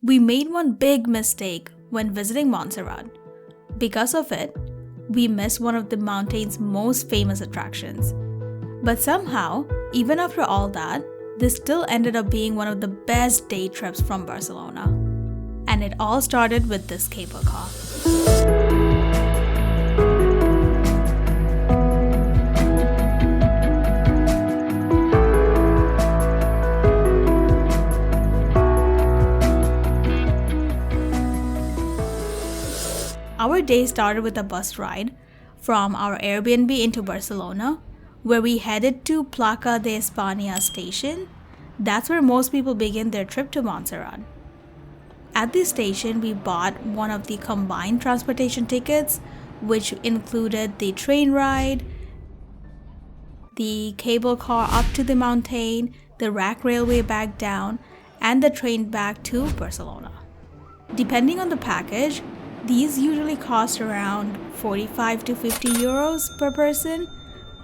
We made one big mistake when visiting Montserrat. Because of it, we missed one of the mountain's most famous attractions. But somehow, even after all that, this still ended up being one of the best day trips from Barcelona. And it all started with this cable car. Our day started with a bus ride from our Airbnb into Barcelona, where we headed to Plaça de España station. That's where most people begin their trip to Montserrat. At this station, we bought one of the combined transportation tickets, which included the train ride, the cable car up to the mountain, the rack railway back down, and the train back to Barcelona. Depending on the package, these usually cost around 45 to 50 euros per person.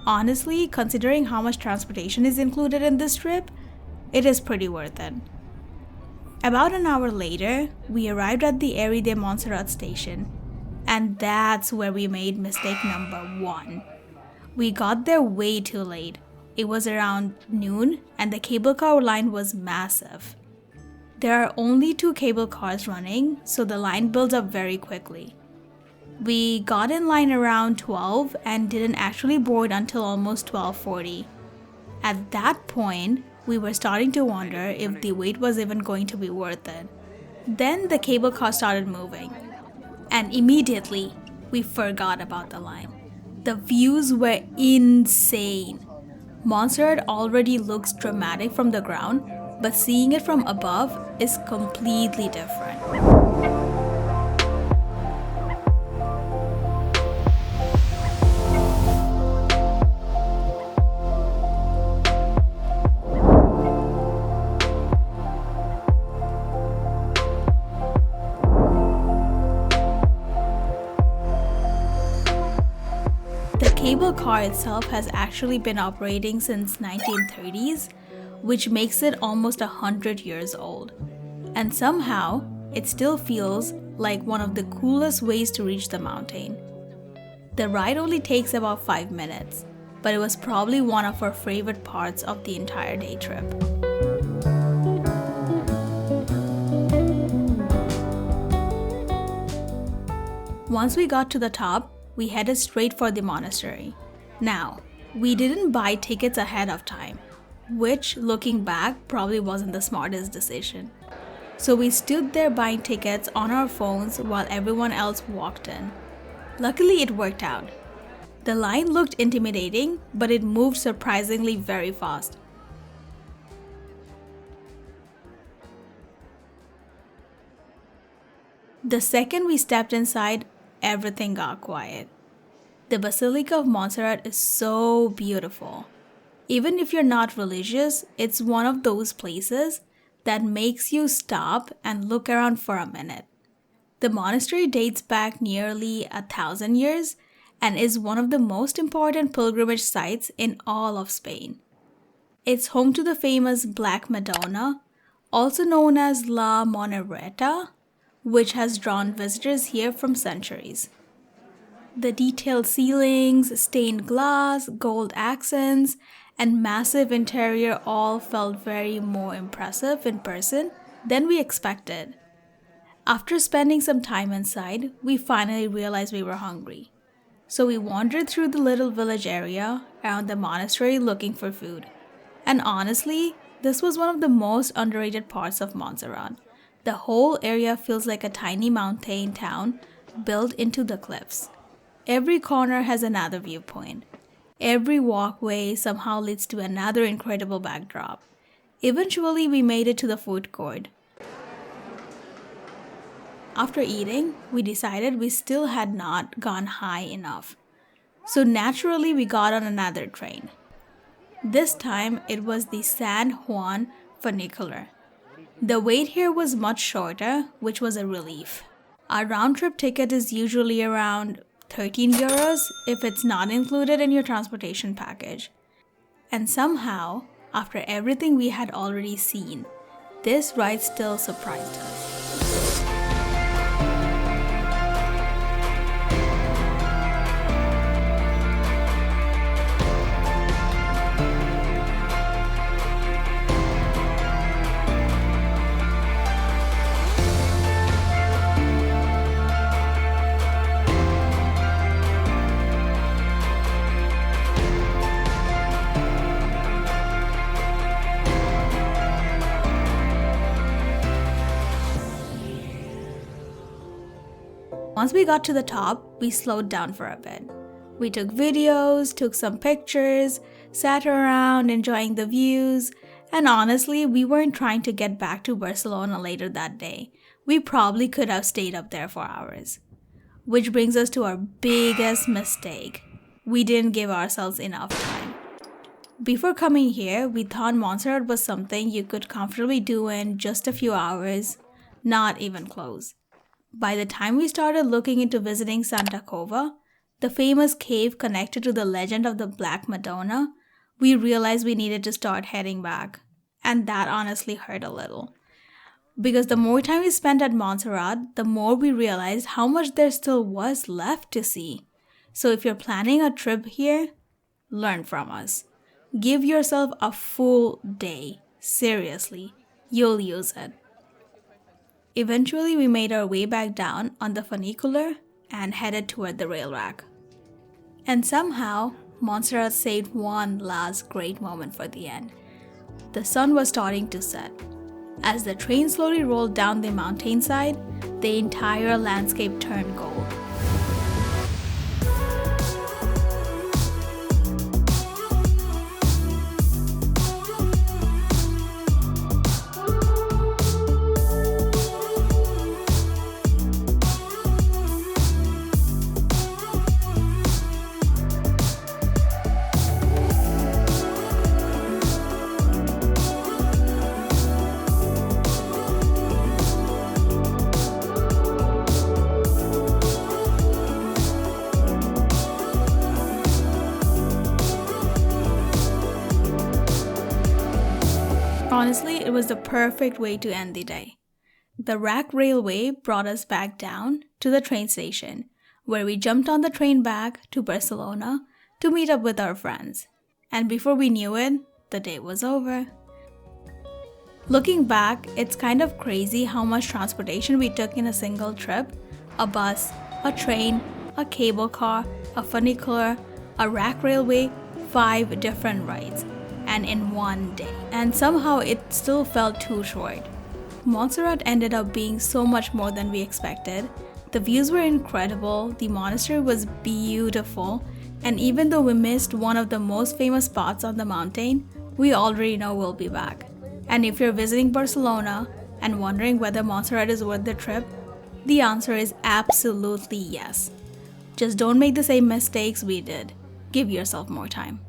Honestly, considering how much transportation is included in this trip, it is pretty worth it. About an hour later, we arrived at the Aire de Montserrat station, and that's where we made mistake number 1. We got there way too late. It was around noon, and the cable car line was massive. There are only 2 cable cars running, so the line builds up very quickly. We got in line around 12 and didn't actually board until almost 12:40. At that point, we were starting to wonder if the wait was even going to be worth it. Then the cable car started moving, and immediately we forgot about the line. The views were insane. Montserrat already looks dramatic from the ground, but seeing it from above is completely different. The cable car itself has actually been operating since 1930s, which makes it almost 100 years old. And somehow, it still feels like one of the coolest ways to reach the mountain. The ride only takes about 5 minutes, but it was probably one of our favorite parts of the entire day trip. Once we got to the top, we headed straight for the monastery. Now, we didn't buy tickets ahead of time, which, looking back, probably wasn't the smartest decision. So we stood there buying tickets on our phones while everyone else walked in. Luckily, it worked out. The line looked intimidating, but it moved surprisingly very fast. The second we stepped inside, everything got quiet. The Basilica of Montserrat is so beautiful. Even if you're not religious, it's one of those places that makes you stop and look around for a minute. The monastery dates back nearly 1,000 years and is one of the most important pilgrimage sites in all of Spain. It's home to the famous Black Madonna, also known as La Monereta, which has drawn visitors here from centuries. The detailed ceilings, stained glass, gold accents, and massive interior all felt very more impressive in person than we expected. After spending some time inside, we finally realized we were hungry. So we wandered through the little village area around the monastery looking for food. And honestly, this was one of the most underrated parts of Montserrat. The whole area feels like a tiny mountain town built into the cliffs. Every corner has another viewpoint. Every walkway somehow leads to another incredible backdrop. Eventually, we made it to the food court. After eating, we decided we still had not gone high enough. So naturally, we got on another train. This time, it was the Sant Joan Funicular. The wait here was much shorter, which was a relief. Our round-trip ticket is usually around 13 euros if it's not included in your transportation package. And somehow, after everything we had already seen, this ride still surprised us. Once we got to the top, we slowed down for a bit. We took videos, took some pictures, sat around enjoying the views, and honestly, we weren't trying to get back to Barcelona later that day. We probably could have stayed up there for hours. Which brings us to our biggest mistake. We didn't give ourselves enough time. Before coming here, we thought Montserrat was something you could comfortably do in just a few hours, not even close. By the time we started looking into visiting Santa Cova, the famous cave connected to the legend of the Black Madonna, we realized we needed to start heading back. And that honestly hurt a little. Because the more time we spent at Montserrat, the more we realized how much there still was left to see. So if you're planning a trip here, learn from us. Give yourself a full day. Seriously, you'll use it. Eventually, we made our way back down on the funicular and headed toward the rail rack. And somehow, Montserrat saved one last great moment for the end. The sun was starting to set. As the train slowly rolled down the mountainside, the entire landscape turned gold. Honestly, it was the perfect way to end the day. The rack railway brought us back down to the train station, where we jumped on the train back to Barcelona to meet up with our friends. And before we knew it, the day was over. Looking back, it's kind of crazy how much transportation we took in a single trip. A bus, a train, a cable car, a funicular, a rack railway, 5 different rides. And in one day. And somehow it still felt too short. Montserrat ended up being so much more than we expected. The views were incredible, the monastery was beautiful, and even though we missed one of the most famous spots on the mountain, we already know we'll be back. And if you're visiting Barcelona and wondering whether Montserrat is worth the trip, the answer is absolutely yes. Just don't make the same mistakes we did. Give yourself more time.